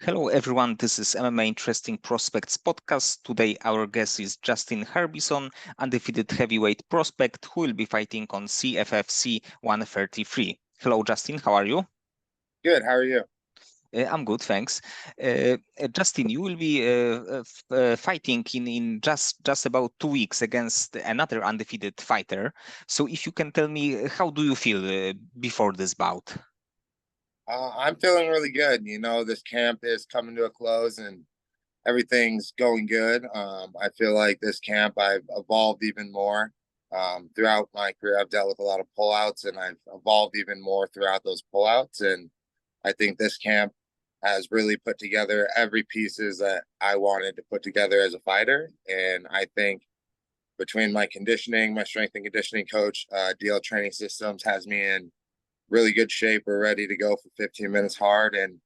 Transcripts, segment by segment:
Hello, everyone. This is MMA Interesting Prospects podcast. Today, our guest is Justin Harbison, undefeated heavyweight prospect who will be fighting on CFFC 133. Hello, Justin. How are you? Good. How are you? I'm good, thanks. Justin, you will be fighting in just about 2 weeks against another undefeated fighter. So, if you can tell me, how do you feel before this bout? I'm feeling really good. This camp is coming to a close and everything's going good. I feel like this camp I've evolved even more. Throughout my career, I've dealt with a lot of pullouts and I've evolved even more throughout those pullouts. And I think this camp has really put together every pieces that I wanted to put together as a fighter. And I think between my conditioning, my strength and conditioning coach, DL Training Systems has me in really good shape. We're ready to go for 15 minutes hard. And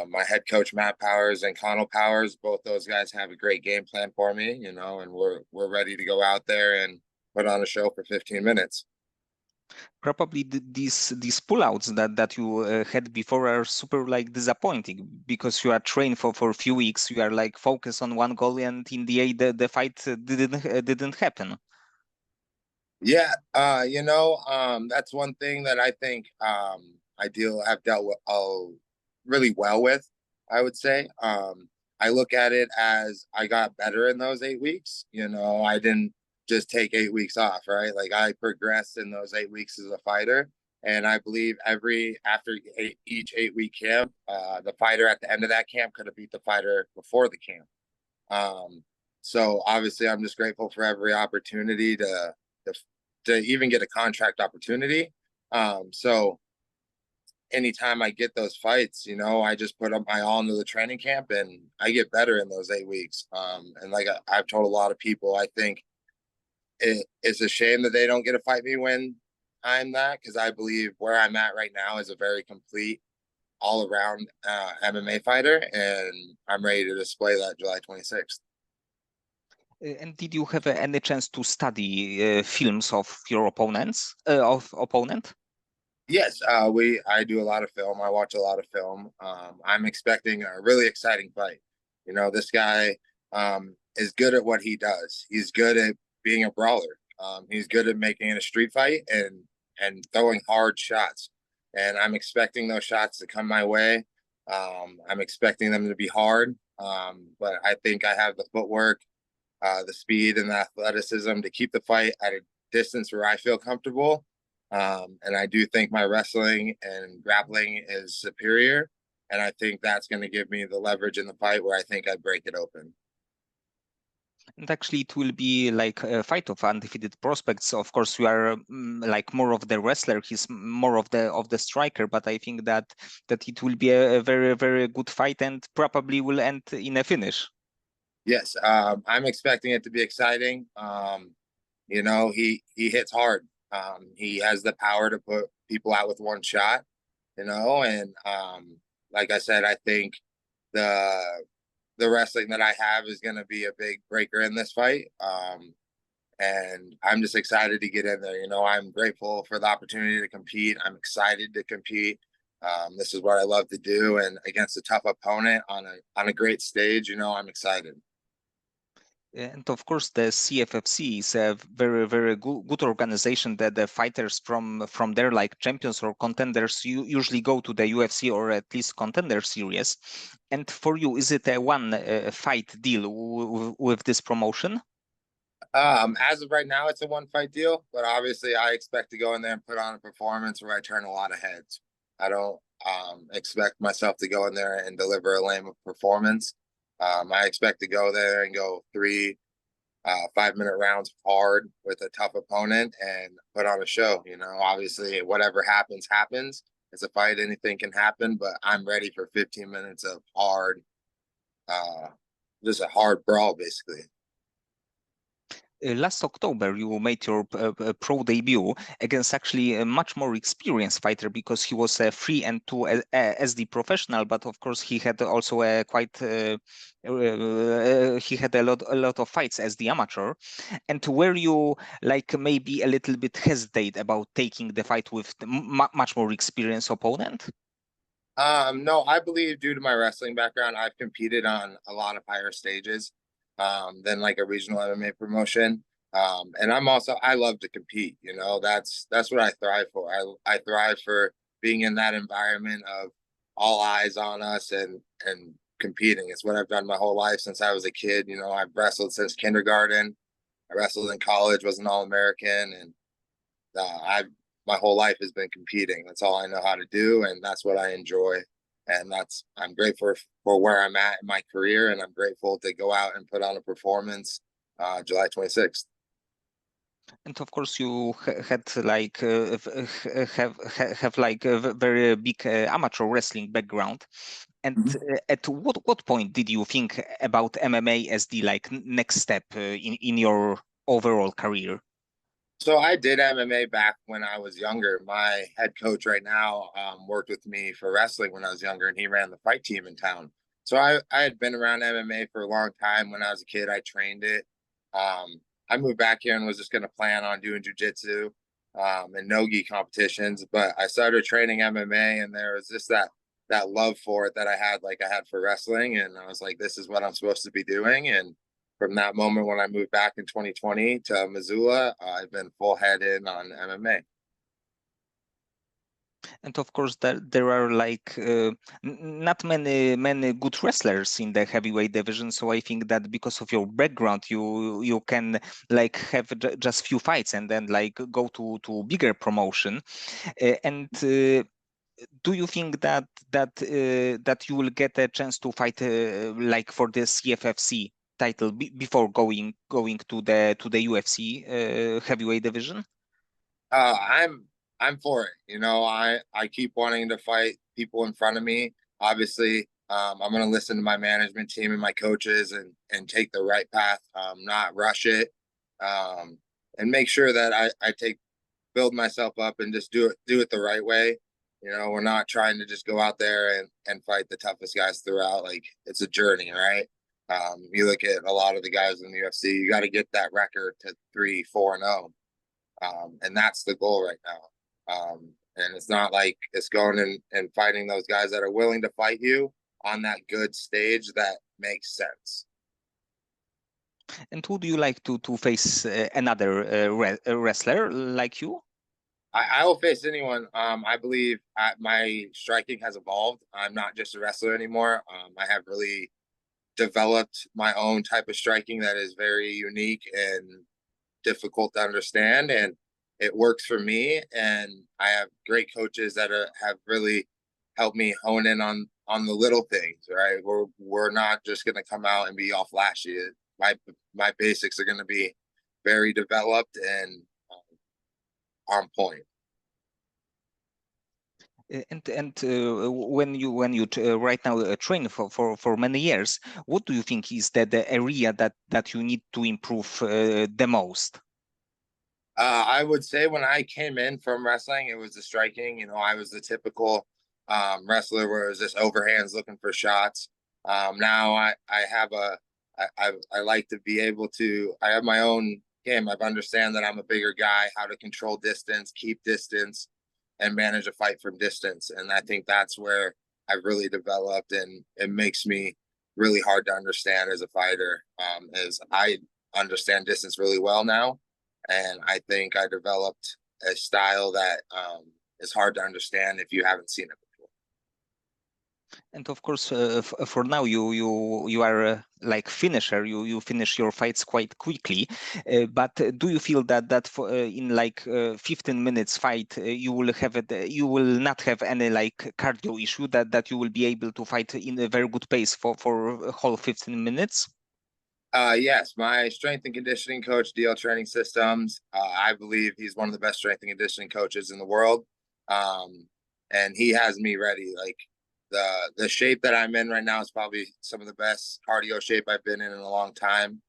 my head coach, Matt Powers and Connell Powers, both those guys have a great game plan for me, and we're ready to go out there and put on a show for 15 minutes. Probably these pullouts that you had before are super like disappointing because you are trained for a few weeks, you are like focused on one goal, and in the end the fight didn't happen. Yeah, that's one thing that I think have dealt with really well with, I would say. I look at it as I got better in those 8 weeks. I didn't just take 8 weeks off, right? Like I progressed in those 8 weeks as a fighter. And I believe each 8 week camp, the fighter at the end of that camp could have beat the fighter before the camp. So obviously I'm just grateful for every opportunity to to even get a contract opportunity. So anytime I get those fights, I just put up my all into the training camp and I get better in those 8 weeks. And like I've told a lot of people, I think it's a shame that they don't get to fight me when I'm that, because I believe where I'm at right now is a very complete all around MMA fighter, and I'm ready to display that July 26th. And did you have any chance to study films of your opponent? Yes, I do a lot of film. I watch a lot of film. I'm expecting a really exciting fight. This guy is good at what he does. He's good at being a brawler. He's good at making it a street fight and throwing hard shots. And I'm expecting those shots to come my way. I'm expecting them to be hard. But I think I have the footwork, the speed, and the athleticism to keep the fight at a distance where I feel comfortable. And I do think my wrestling and grappling is superior. And I think that's going to give me the leverage in the fight where I think I break it open. And actually, it will be like a fight of undefeated prospects. Of course, you are like more of the wrestler. He's more of the striker. But I think that it will be a very very good fight and probably will end in a finish. Yes, I'm expecting it to be exciting. He hits hard. He has the power to put people out with one shot. And like I said, I think the the wrestling that I have is going to be a big breaker in this fight. And I'm just excited to get in there. I'm grateful for the opportunity to compete. I'm excited to compete. This is what I love to do, and against a tough opponent on a great stage, I'm excited. And of course, the CFFC is a very, very good organization that the fighters from there, like champions or contenders, usually go to the UFC or at least contender series. And for you, is it a one fight deal with this promotion? As of right now, it's a one fight deal, but obviously, I expect to go in there and put on a performance where I turn a lot of heads. I don't expect myself to go in there and deliver a lame performance. I expect to go there and go 3 5-minute rounds hard with a tough opponent and put on a show. Obviously, whatever happens, happens. It's a fight, anything can happen, but I'm ready for 15 minutes of hard, uh, just a hard brawl, basically. Last October, you made your pro debut against actually a much more experienced fighter because he was a 3-2 as the professional, but of course he had also a quite he had a lot of fights as the amateur. And were you like maybe a little bit hesitate about taking the fight with the much more experienced opponent? No, I believe due to my wrestling background, I've competed on a lot of higher stages than like a regional MMA promotion. And I love to compete, you know, that's what I thrive for. I thrive for being in that environment of all eyes on us and competing. It's what I've done my whole life since I was a kid. You know, I've wrestled since kindergarten. I wrestled in college, was an All-American, and I my whole life has been competing. That's all I know how to do, and that's what I enjoy. And I'm grateful for where I'm at in my career, and I'm grateful to go out and put on a performance July 26th. And of course, you had like have like a very big amateur wrestling background. And at what point did you think about MMA as the like next step in your overall career? So I did MMA back when I was younger. My head coach right now worked with me for wrestling when I was younger, and he ran the fight team in town. So I had been around MMA for a long time. When I was a kid, I trained it. I moved back here and was just going to plan on doing jujitsu and no-gi competitions. But I started training MMA, and there was just that love for it that I had for wrestling, and I was like, this is what I'm supposed to be doing. And from that moment when I moved back in 2020 to Missoula, I've been full head in on MMA. And of course, there are like not many good wrestlers in the heavyweight division. So I think that because of your background, you can like have just few fights and then like go to bigger promotion. And do you think that you will get a chance to fight like for the CFFC title before going to the UFC heavyweight division? Uh, I'm I'm for it. You know, I keep wanting to fight people in front of me. Obviously, I'm going to listen to my management team and my coaches and take the right path, not rush it, um, and make sure that I take build myself up and just do it the right way. You know, we're not trying to just go out there and fight the toughest guys throughout. Like it's a journey, right? You look at a lot of the guys in the UFC, you got to get that record to 3-4-0. And that's the goal right now. And it's not like it's going and fighting those guys that are willing to fight you on that good stage that makes sense. And who do you like to face another wrestler like you? I will face anyone. I believe my striking has evolved. I'm not just a wrestler anymore. I have really developed my own type of striking that is very unique and difficult to understand, and it works for me. And I have great coaches that have really helped me hone in on the little things. Right, we're not just going to come out and be all flashy. My basics are going to be very developed and on point. And when you right now train for many years, what do you think is the area that you need to improve the most? I would say when I came in from wrestling, it was the striking. You know, I was the typical wrestler where it was just overhands looking for shots. Now I have I like to be able to, I have my own game. I've understand that I'm a bigger guy, how to control distance, keep distance, and manage a fight from distance. And I think that's where I've really developed, and it makes me really hard to understand as a fighter. As I understand distance really well now, and I think I developed a style that is hard to understand if you haven't seen it before. And of course, for now, you are like finisher. You finish your fights quite quickly. But do you feel that for, in like 15 minutes fight, you will have it? You will not have any like cardio issue that you will be able to fight in a very good pace for a whole 15 minutes? Yes, my strength and conditioning coach, DL Training Systems. I believe he's one of the best strength and conditioning coaches in the world, and he has me ready. Like the shape that I'm in right now is probably some of the best cardio shape I've been in a long time.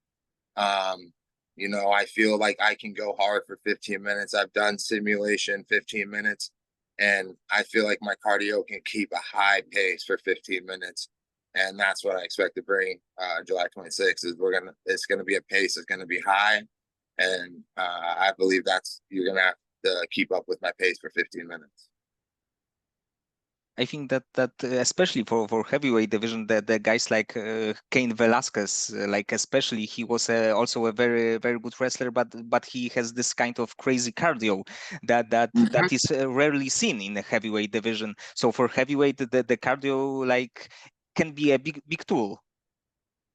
Um, you know, I feel like I can go hard for 15 minutes. I've done simulation 15 minutes, and I feel like my cardio can keep a high pace for 15 minutes. And that's what I expect to bring July 26th. Is it's gonna be a pace that's gonna be high, and I believe that's you're gonna have to keep up with my pace for 15 minutes. I think that especially for heavyweight division, the guys like Cain Velasquez, like especially he was also a very good wrestler, but he has this kind of crazy cardio that is rarely seen in the heavyweight division. So for heavyweight, the cardio like can be a big tool.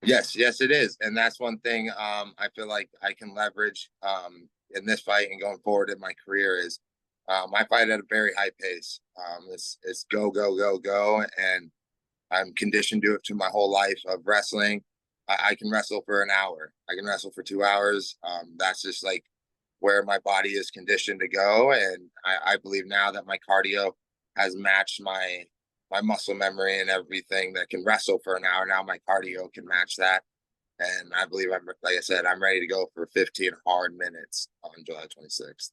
Yes, yes, it is, and that's one thing I feel like I can leverage in this fight and going forward in my career is I fight at a very high pace. It's go go go go, and I'm conditioned to it to my whole life of wrestling. I can wrestle for an hour. I can wrestle for 2 hours. That's just like where my body is conditioned to go, and I believe now that my cardio has matched my muscle memory and everything that can wrestle for an hour. Now my cardio can match that. And I believe like I said, I'm ready to go for 15 hard minutes on July 26th.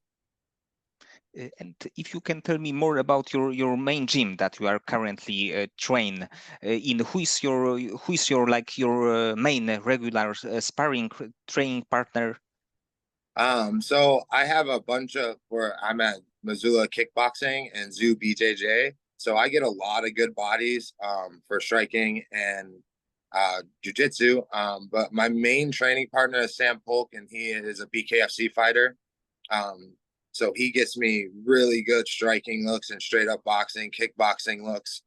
And if you can tell me more about your main gym that you are currently train in, who is your like your main regular sparring training partner? So I have a bunch of where I'm at Missoula Kickboxing and Zoo BJJ. So I get a lot of good bodies for striking and jujitsu. But my main training partner is Sam Polk, and he is a BKFC fighter. Um, so he gets me really good striking looks and straight up boxing, kickboxing looks.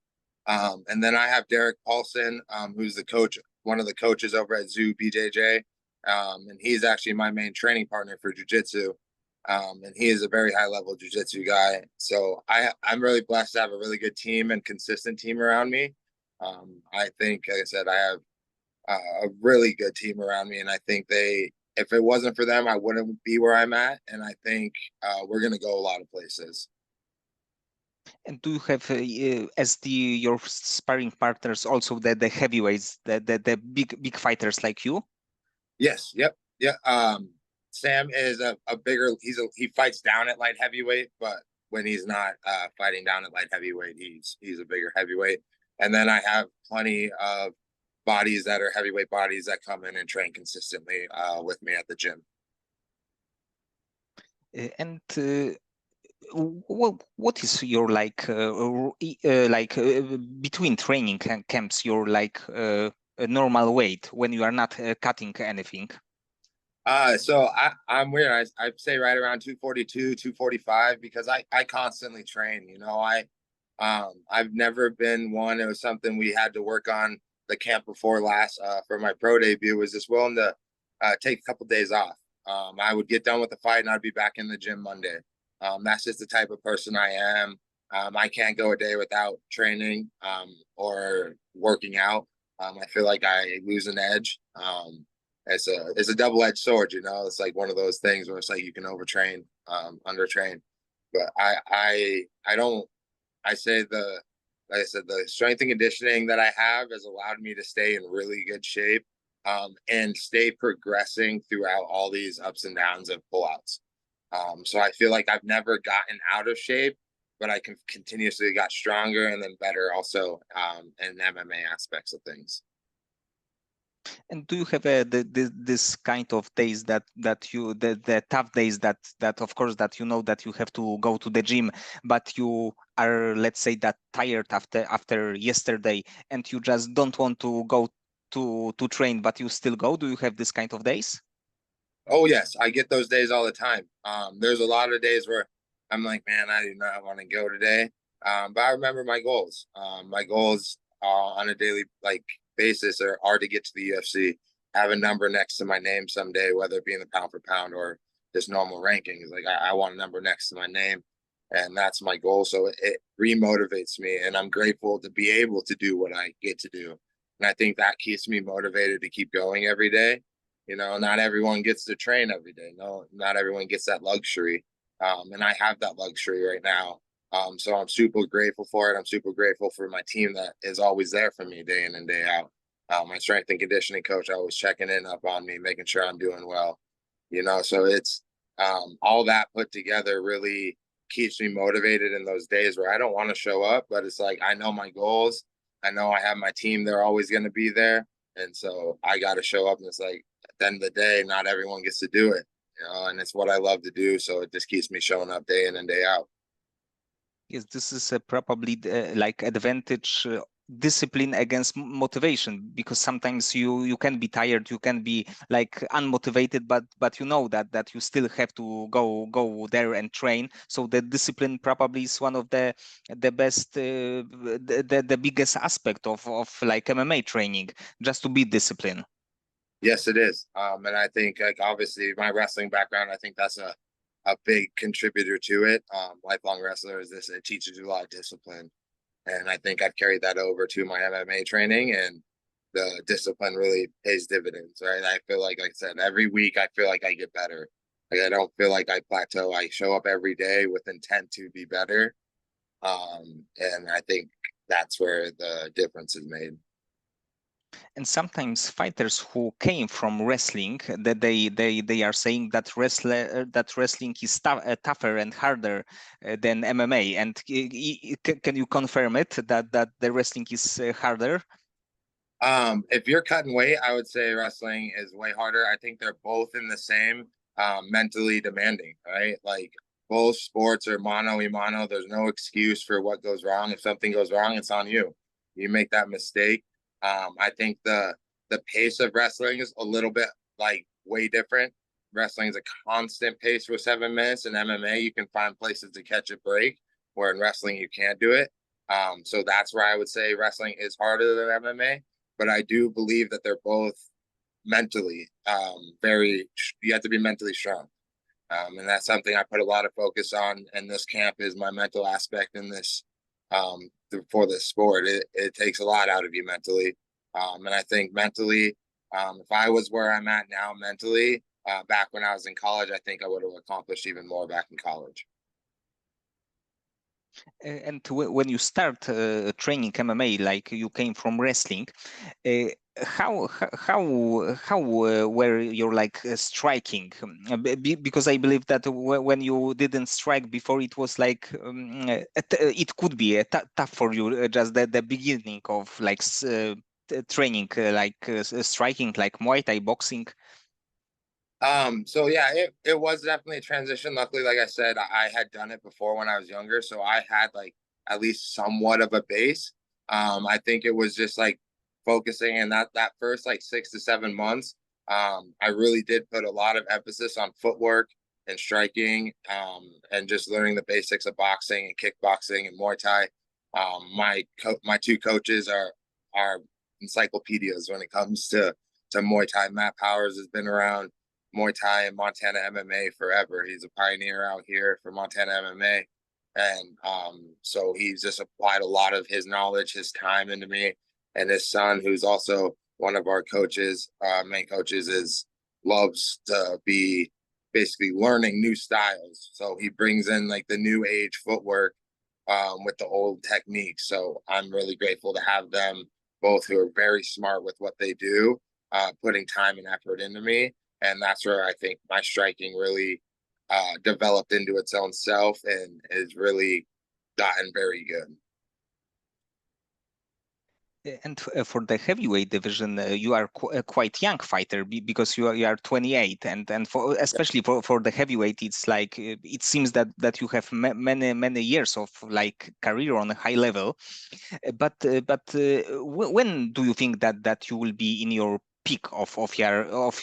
And then I have Derek Paulson, who's the coach, one of the coaches over at Zoo BJJ. And he's actually my main training partner for jujitsu. And he is a very high level jujitsu guy. So I'm really blessed to have a really good team and consistent team around me. I think, like I said, I have a really good team around me, and I think if it wasn't for them, I wouldn't be where I'm at. And I think we're going to go a lot of places. And do you have as your sparring partners also the heavyweights, the big fighters like you? Yes. Yep. Yeah. Sam is a bigger. He fights down at light heavyweight, but when he's not fighting down at light heavyweight, he's a bigger heavyweight. And then I have plenty of bodies that are heavyweight bodies that come in and train consistently with me at the gym. And what is your like between training camps your like a normal weight when you are not cutting anything? So I'm weird. I'd say right around 242, 245 because I constantly train. I've never been one. It was something we had to work on the camp before last for my pro debut. Was just willing to take a couple days off. I would get done with the fight and I'd be back in the gym Monday. That's just the type of person I am. I can't go a day without training or working out. I feel like I lose an edge. It's a double-edged sword, It's like one of those things where it's like you can overtrain, undertrain. But I don't. I say like I said, the strength and conditioning that I have has allowed me to stay in really good shape, and stay progressing throughout all these ups and downs of pullouts. So I feel like I've never gotten out of shape, but I can continuously got stronger and then better also in MMA aspects of things. And do you have this kind of days that you the tough days that of course that that you have to go to the gym, but you are, let's say, that tired after yesterday and you just don't want to go to train, but you still go? Do you have this kind of days? Oh yes, I get those days all the time. There's a lot of days where I'm like, man, I do not want to go today. But I remember my goals. My goals on a daily basis are to get to the UFC, have a number next to my name someday, whether it be in the pound for pound or just normal rankings. Like I want a number next to my name, and that's my goal. So it remotivates me, and I'm grateful to be able to do what I get to do. And I think that keeps me motivated to keep going every day. Not everyone gets to train every day. No, not everyone gets that luxury. And I have that luxury right now. So I'm super grateful for it. I'm super grateful for my team that is always there for me day in and day out. My strength and conditioning coach always checking in up on me, making sure I'm doing well. So it's all that put together really keeps me motivated in those days where I don't want to show up, but it's like I know my goals. I know I have my team. They're always going to be there. And so I got to show up. And it's like, at the end of the day, not everyone gets to do it, and it's what I love to do. So it just keeps me showing up day in and day out. Yes, this is probably like advantage discipline against motivation, because sometimes you can be tired, you can be like unmotivated, but you know that you still have to go there and train. So the discipline probably is one of the best the biggest aspect of like MMA training, just to be disciplined. Yes, it is. And I think like obviously my wrestling background, I think that's a big contributor to it. Lifelong wrestler is this, it teaches you a lot of discipline. And I think I've carried that over to my MMA training, and the discipline really pays dividends, right? I feel like I said, every week I feel like I get better. Like I don't feel like I plateau. I show up every day with intent to be better. And I think that's where the difference is made. And sometimes fighters who came from wrestling, that they are saying that wrestling is tougher and harder than MMA. And can you confirm it that the wrestling is harder? If you're cutting weight, I would say wrestling is way harder. I think they're both in the same mentally demanding, right? Like both sports are mano y mano. There's no excuse for what goes wrong. If something goes wrong, it's on you. You make that mistake. I think the pace of wrestling is a little bit like way different. Wrestling is a constant pace for 7 minutes. In MMA, you can find places to catch a break, where in wrestling you can't do it. So that's where I would say wrestling is harder than MMA, but I do believe that they're both mentally very. You have to be mentally strong, and that's something I put a lot of focus on. And this camp is my mental aspect in this for this sport. It takes a lot out of you mentally, and I think mentally, if I was where I'm at now mentally, back when I was in college, I think I would have accomplished even more back in college. And when you start training MMA, like you came from wrestling, uh, how were you like striking? Because I believe that when you didn't strike before, it was like it could be tough for you, just the beginning of like training, like striking, like Muay Thai boxing. So yeah, it was definitely a transition. Luckily, like I said, I had done it before when I was younger, so I had like at least somewhat of a base. I think it was just like focusing in that first like 6 to 7 months. I really did put a lot of emphasis on footwork and striking, and just learning the basics of boxing and kickboxing and Muay Thai. My two coaches are encyclopedias when it comes to Muay Thai. Matt Powers has been around Muay Thai and Montana MMA forever. He's a pioneer out here for Montana MMA. And so he's just applied a lot of his knowledge, his time into me. And his son, who's also one of our coaches, main coaches, is loves to be basically learning new styles. So he brings in like the new age footwork with the old techniques. So I'm really grateful to have them both, who are very smart with what they do, putting time and effort into me. And that's where I think my striking really developed into its own self and has really gotten very good. And for the heavyweight division, you are a quite young fighter, because you are 28, and for especially for the heavyweight, it's like it seems that you have many years of like career on a high level. When do you think that you will be in your peak of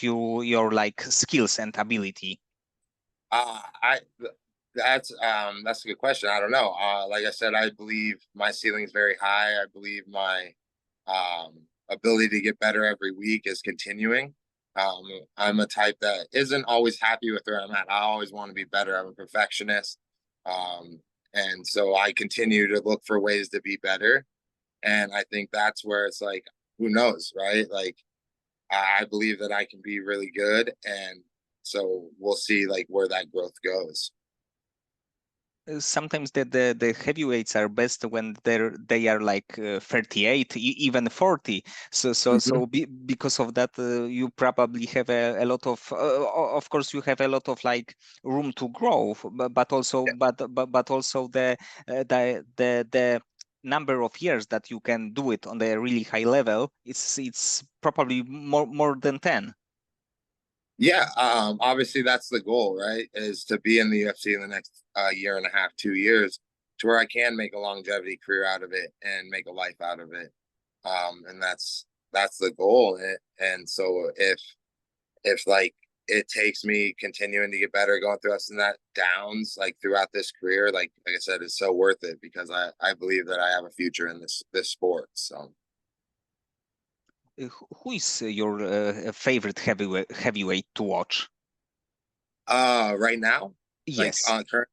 your like skills and ability? I that's a good question. I don't know. Like I said, I believe my ceiling is very high. I believe my ability to get better every week is continuing. I'm a type that isn't always happy with where I'm at. I always want to be better. I'm a perfectionist. Um, and so I continue to look for ways to be better. And I think that's where it's like, who knows, right? Like, I believe that I can be really good. And so we'll see like where that growth goes. Sometimes the heavyweights are best when they are like 38, even 40. So because of that, you probably have a lot of course you have a lot of like room to grow, but also the number of years that you can do it on the really high level, it's probably more than 10. Yeah, obviously that's the goal, right? Is to be in the UFC in the next year and a half, 2 years. to where I can make a longevity career out of it and make a life out of it. And that's the goal. And so if like it takes me continuing to get better, going through some of that downs like throughout this career, like I said, it's so worth it because I believe that I have a future in this sport. So Who is your favorite heavyweight to watch? right now, like Yes. on current,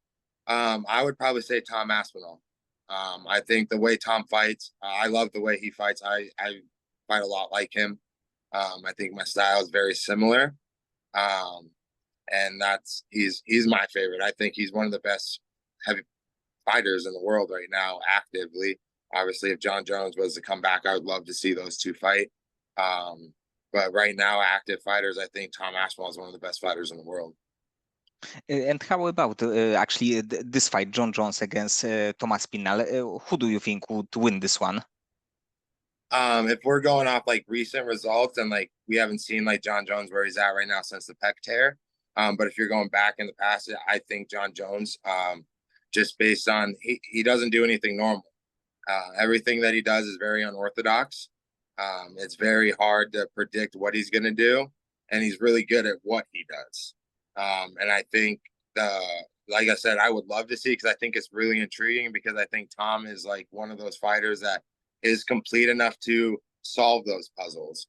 I would probably say Tom Aspinall. I think the way Tom fights, I love the way he fights. I fight a lot like him. I think my style is very similar. Um, and that's he's my favorite. I think he's one of the best heavy fighters in the world right now, actively. Obviously, if John Jones was to come back, I would love to see those two fight. Um, but right now, active fighters, I think Tom Aspinall is one of the best fighters in the world. And how about actually this fight, John Jones against Thomas Pinal? Who do you think would win this one? If we're going off like recent results and like we haven't seen like John Jones where he's at right now since the pec tear. But if you're going back in the past, I think John Jones, just based on he doesn't do anything normal. Everything that he does is very unorthodox. It's very hard to predict what he's going to do, and he's really good at what he does. And I think like I said, I would love to see because I think it's really intriguing because I think Tom is like one of those fighters that is complete enough to solve those puzzles.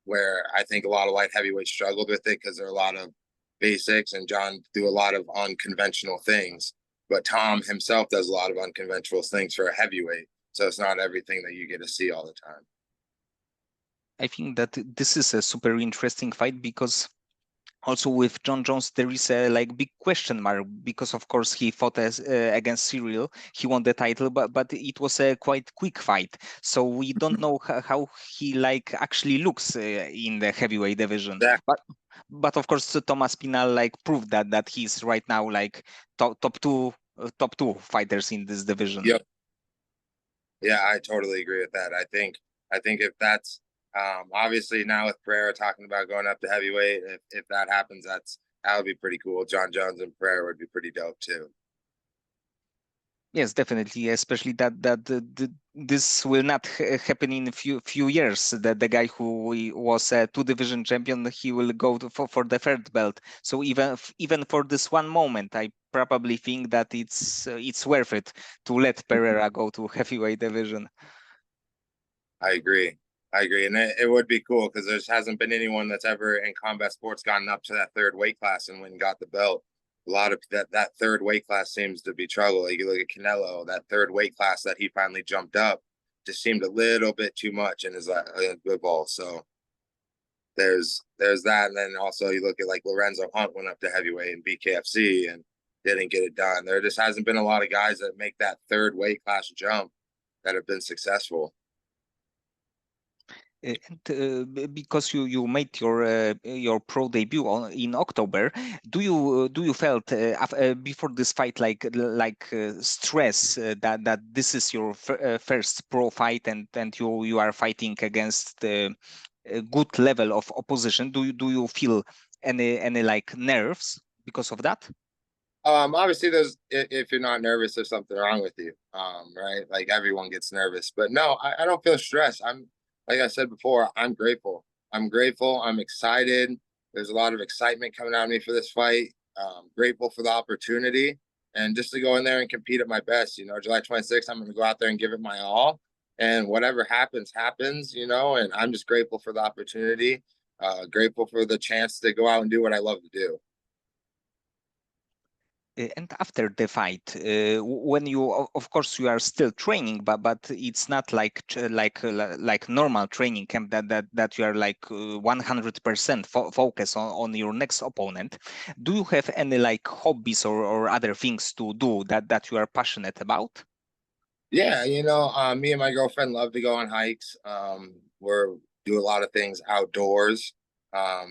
Where I think a lot of light heavyweights struggled with it because there are a lot of basics, and John do a lot of unconventional things. But Tom himself does a lot of unconventional things for a heavyweight, so it's not everything that you get to see all the time. I think that this is a super interesting fight because also with John Jones there is a like big question mark because of course he fought against Cyril, he won the title, but it was a quite quick fight, so we don't know how he like actually looks in the heavyweight division. Exactly. But of course Thomas Pinal like proved that he's right now like top two fighters in this division. Yep. Yeah, I totally agree with that. I think if that's obviously now with Pereira talking about going up to heavyweight, if that happens, that would be pretty cool. John Jones and Pereira would be pretty dope too. Yes, definitely, especially this will not happen in a few years. That the guy who was a two division champion, he will go for the third belt. So even for this one moment, I probably think that it's worth it to let Pereira go to heavyweight division. I agree. I agree, and it would be cool because there hasn't been anyone that's ever in combat sports gotten up to that third weight class and went and got the belt. A lot of that third weight class seems to be trouble. Like you look at Canelo, that third weight class that he finally jumped up just seemed a little bit too much in his good ball. So there's that, and then also you look at like Lorenzo Hunt went up to heavyweight in BKFC and didn't get it done. There just hasn't been a lot of guys that make that third weight class jump that have been successful. And because you made your pro debut in October, do you felt before this fight like stress that this is your first pro fight and you are fighting against a good level of opposition? Do you feel any like nerves because of that? Obviously, if you're not nervous, there's something wrong with you. Right? Like everyone gets nervous, but no, I don't feel stressed. I'm like I said before, I'm grateful. I'm grateful. I'm excited. There's a lot of excitement coming out of me for this fight. Grateful for the opportunity and just to go in there and compete at my best. July 26th, I'm going to go out there and give it my all, and whatever happens, happens. And I'm just grateful for the opportunity. Grateful for the chance to go out and do what I love to do. And after the fight, when of course you are still training, but it's not like normal training camp that you are like 100% focus on your next opponent. Do you have any like hobbies or other things to do that you are passionate about? Yeah, me and my girlfriend love to go on hikes. We're do a lot of things outdoors.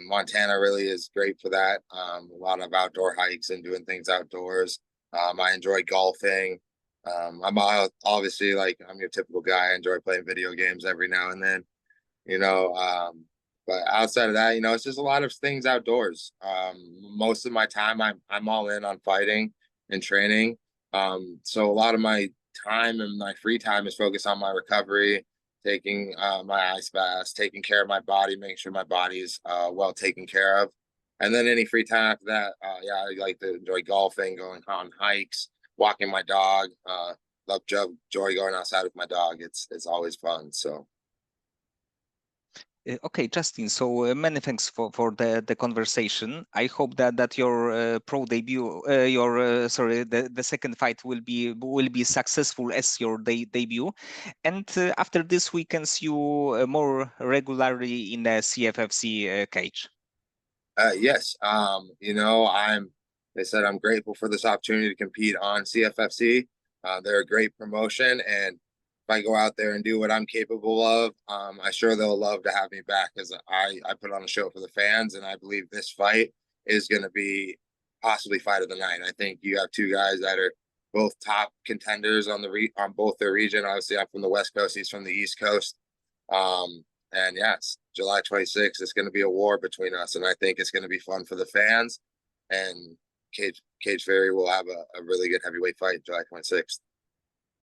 Montana really is great for that. A lot of outdoor hikes and doing things outdoors. I enjoy golfing. Obviously like I'm your typical guy. I enjoy playing video games every now and then. You know, but outside of that, it's just a lot of things outdoors. Most of my time, I'm all in on fighting and training. So a lot of my time and my free time is focused on my recovery, taking my ice baths, taking care of my body, making sure my body is well taken care of. And then any free time after that, yeah, I like to enjoy golfing, going on hikes, walking my dog. Love joy going outside with my dog. It's always fun. So Okay, Justin. So many thanks for the conversation. I hope that your pro debut, your sorry, the second fight will be successful as your debut, and after this we can see you more regularly in the CFFC cage. yes, they said I'm grateful for this opportunity to compete on CFFC. They're a great promotion, and if I go out there and do what I'm capable of, I sure they'll love to have me back because I put on a show for the fans, and I believe this fight is going to be possibly fight of the night. I think you have two guys that are both top contenders on on both their region. Obviously, I'm from the West Coast; he's from the East Coast. Um, and yes, July 26th, it's going to be a war between us. And I think it's going to be fun for the fans. And Cage Ferry will have a really good heavyweight fight July 26th.